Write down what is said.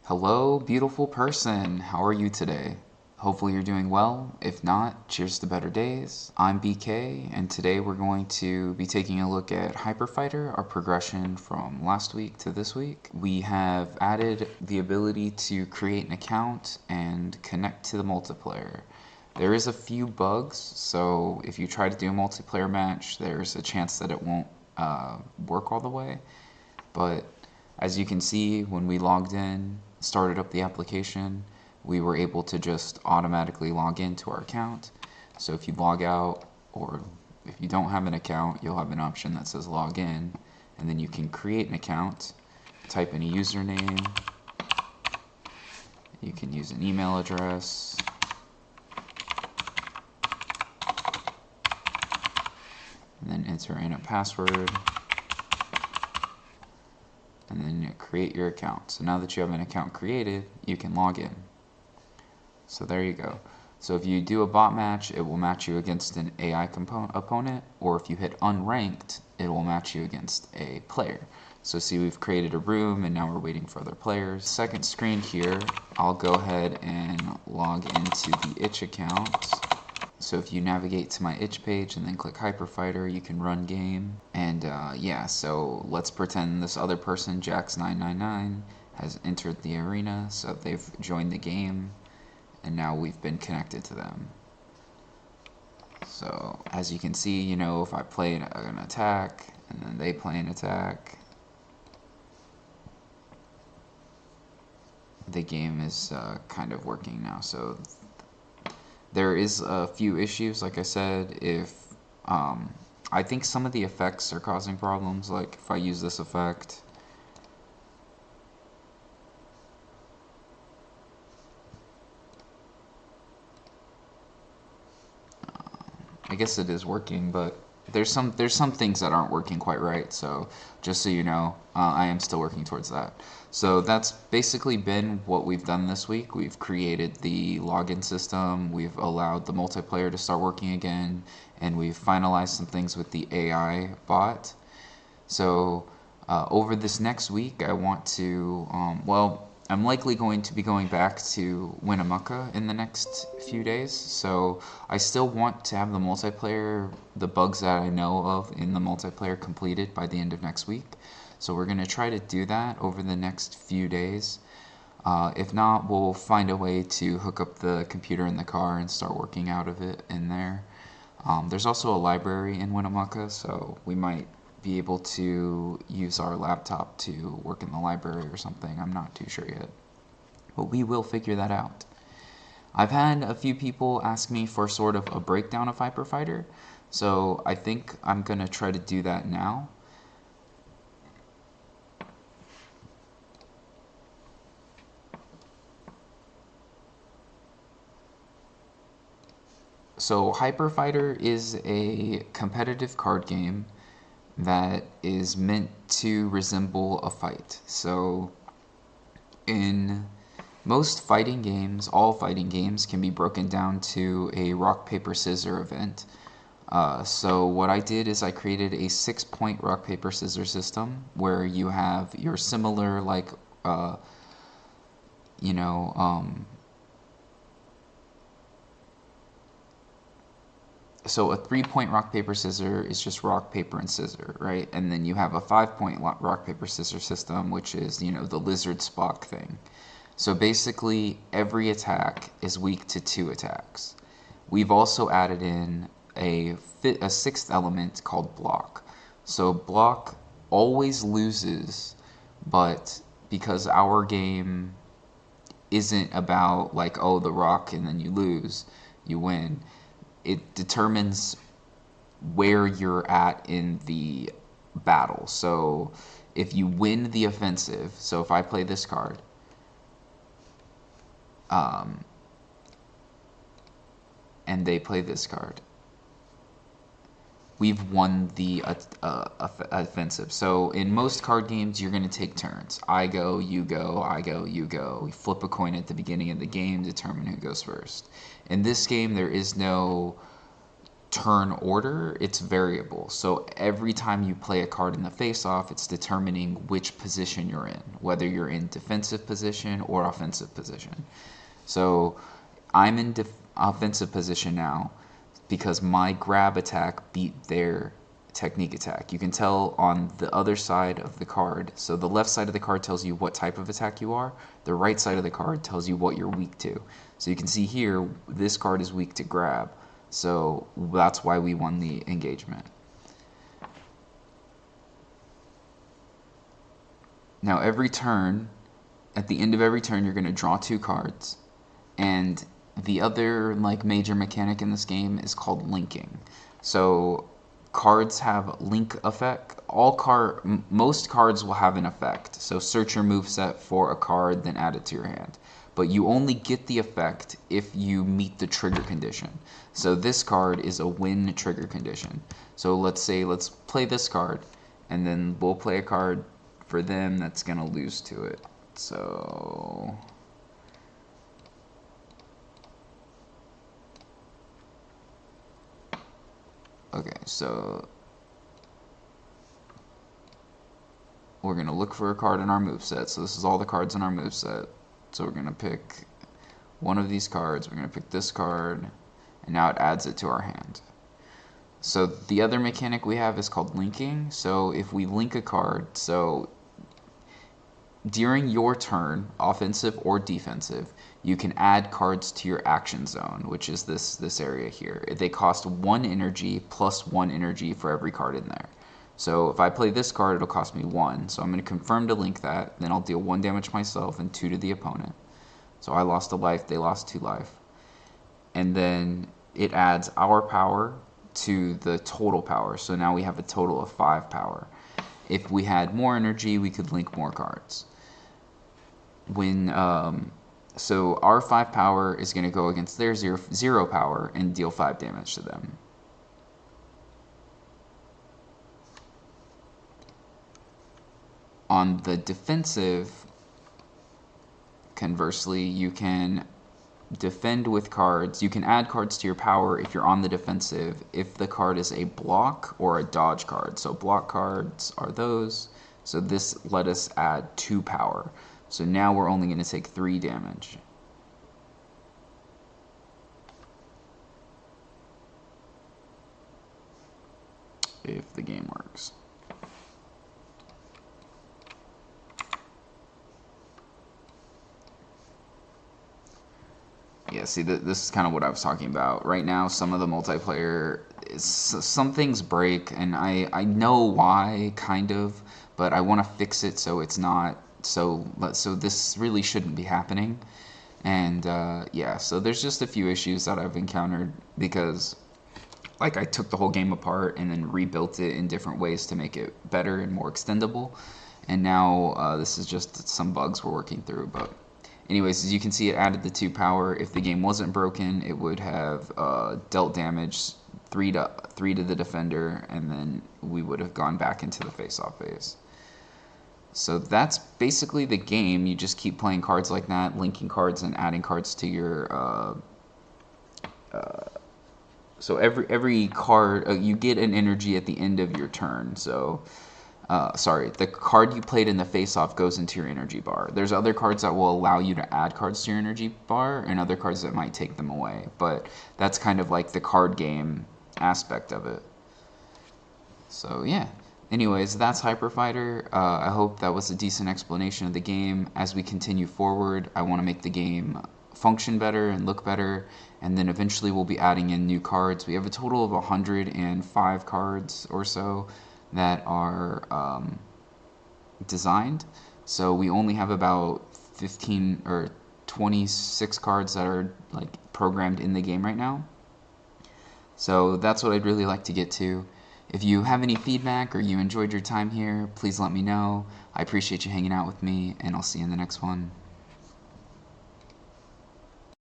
Hello, beautiful person. How are you today? Hopefully, you're doing well. If not, cheers to better days. I'm BK, and today we're going to be taking a look at Hyper Fighter, our progression from last week to this week. We have added the ability to create an account and connect to the multiplayer. There is a few bugs, so if you try to do a multiplayer match, there's a chance that it won't work all the way. But as you can see, when we logged in, started up the application, we were able to just automatically log into our account. So if you log out, or if you don't have an account, you'll have an option that says log in, and then you can create an account, type in a username, you can use an email address, and then enter in a password, and then create your account. So now that you have an account created, you can log in. So there you go. So if you do a bot match, it will match you against an AI opponent, or if you hit unranked, it will match you against a player. So see, we've created a room and now we're waiting for other players. Second screen here, I'll go ahead and log into the itch account. So if you navigate to my itch page and then click Hyper Fighter, you can run game. And yeah, so let's pretend this other person, Jax999, has entered the arena. So they've joined the game, and now we've been connected to them. So as you can see, you know, if I play an attack and then they play an attack, the game is kind of working now. So there is a few issues, like I said. If I think some of the effects are causing problems, like if I use this effect, I guess it is working, but there's some things that aren't working quite right. So just so you know, I am still working towards that. So that's basically been what we've done this week. We've created the login system, we've allowed the multiplayer to start working again, and we've finalized some things with the AI bot. So over this next week, I want to, I'm likely going to be going back to Winnemucca in the next few days. So I still want to have the multiplayer, the bugs that I know of in the multiplayer completed by the end of next week. So we're going to try to do that over the next few days. If not, we'll find a way to hook up the computer in the car and start working out of it in there. There's also a library in Winnemucca, so we might be able to use our laptop to work in the library or something. I'm not too sure yet, but we will figure that out. I've had a few people ask me for sort of a breakdown of Hyper Fighter, so I think I'm gonna try to do that now. So Hyper Fighter is a competitive card game that is meant to resemble a fight. So in most fighting games, all fighting games can be broken down to a rock, paper, scissors event. So what I did is I created a 6-point rock, paper, scissors system where you have your similar, like, you know, so a 3-point rock, paper, scissors is just rock, paper, and scissors, right? And then you have a 5-point rock, paper, scissors system, which is, you know, the lizard Spock thing. So basically, every attack is weak to 2 attacks. We've also added in a 6th element called block. So block always loses, but because our game isn't about like, oh, the rock and then you lose, you win, it determines where you're at in the battle. So if you win the offensive, so if I play this card, and they play this card, we've won the offensive. So in most card games, you're going to take turns. I go, you go, I go, you go. We flip a coin at the beginning of the game, determine who goes first. In this game, there is no turn order, it's variable. So every time you play a card in the face-off, it's determining which position you're in, whether you're in defensive position or offensive position. So I'm in offensive position now because my grab attack beat their technique attack. You can tell on the other side of the card. So the left side of the card tells you what type of attack you are. The right side of the card tells you what you're weak to. So you can see here, this card is weak to grab. So that's why we won the engagement. Now every turn, at the end of every turn, you're going to draw 2 cards. And the other major mechanic in this game is called linking. So cards have link effect. Most cards will have an effect. So search your moveset for a card, then add it to your hand. But you only get the effect if you meet the trigger condition. So this card is a win trigger condition. So let's play this card, and then we'll play a card for them that's gonna lose to it. So okay, so we're gonna look for a card in our moveset. So this is all the cards in our moveset. So we're gonna pick one of these cards. We're gonna pick this card, and now it adds it to our hand. So the other mechanic we have is called linking. So if we link a card, so during your turn, offensive or defensive, you can add cards to your action zone, which is this area here. They cost 1 energy plus 1 energy for every card in there. So if I play this card, it'll cost me 1. So I'm going to confirm to link that. Then I'll deal 1 damage myself and 2 to the opponent. So I lost a life, they lost 2 life. And then it adds our power to the total power. So now we have a total of 5 power. If we had more energy, we could link more cards. So our 5 power is going to go against their 0 power and deal 5 damage to them. On the defensive, conversely, you can defend with cards. You can add cards to your power if you're on the defensive, if the card is a block or a dodge card. So block cards are those. So this let us add 2 power. So now we're only going to take 3 damage. If the game works. Yeah, see, this is kind of what I was talking about. Right now, some of the multiplayer, some things break, and I know why, kind of, but I want to fix it so it's not, so this really shouldn't be happening. And yeah, so there's just a few issues that I've encountered because I took the whole game apart and then rebuilt it in different ways to make it better and more extendable. And now this is just some bugs we're working through, but anyways, as you can see, it added the 2 power. If the game wasn't broken, it would have dealt damage 3 to the defender, and then we would have gone back into the face-off phase. So that's basically the game. You just keep playing cards like that, linking cards and adding cards to your... so every card, you get an energy at the end of your turn. So... sorry, the card you played in the face-off goes into your energy bar. There's other cards that will allow you to add cards to your energy bar, and other cards that might take them away. But that's kind of like the card game aspect of it. So yeah. Anyways, that's Hyper Fighter. I hope that was a decent explanation of the game. As we continue forward, I want to make the game function better and look better, and then eventually we'll be adding in new cards. We have a total of 105 cards or so that are designed. So we only have about 15 or 26 cards that are programmed in the game right now. So that's what I'd really like to get to. If you have any feedback or you enjoyed your time here, please let me know. I appreciate you hanging out with me, and I'll see you in the next one.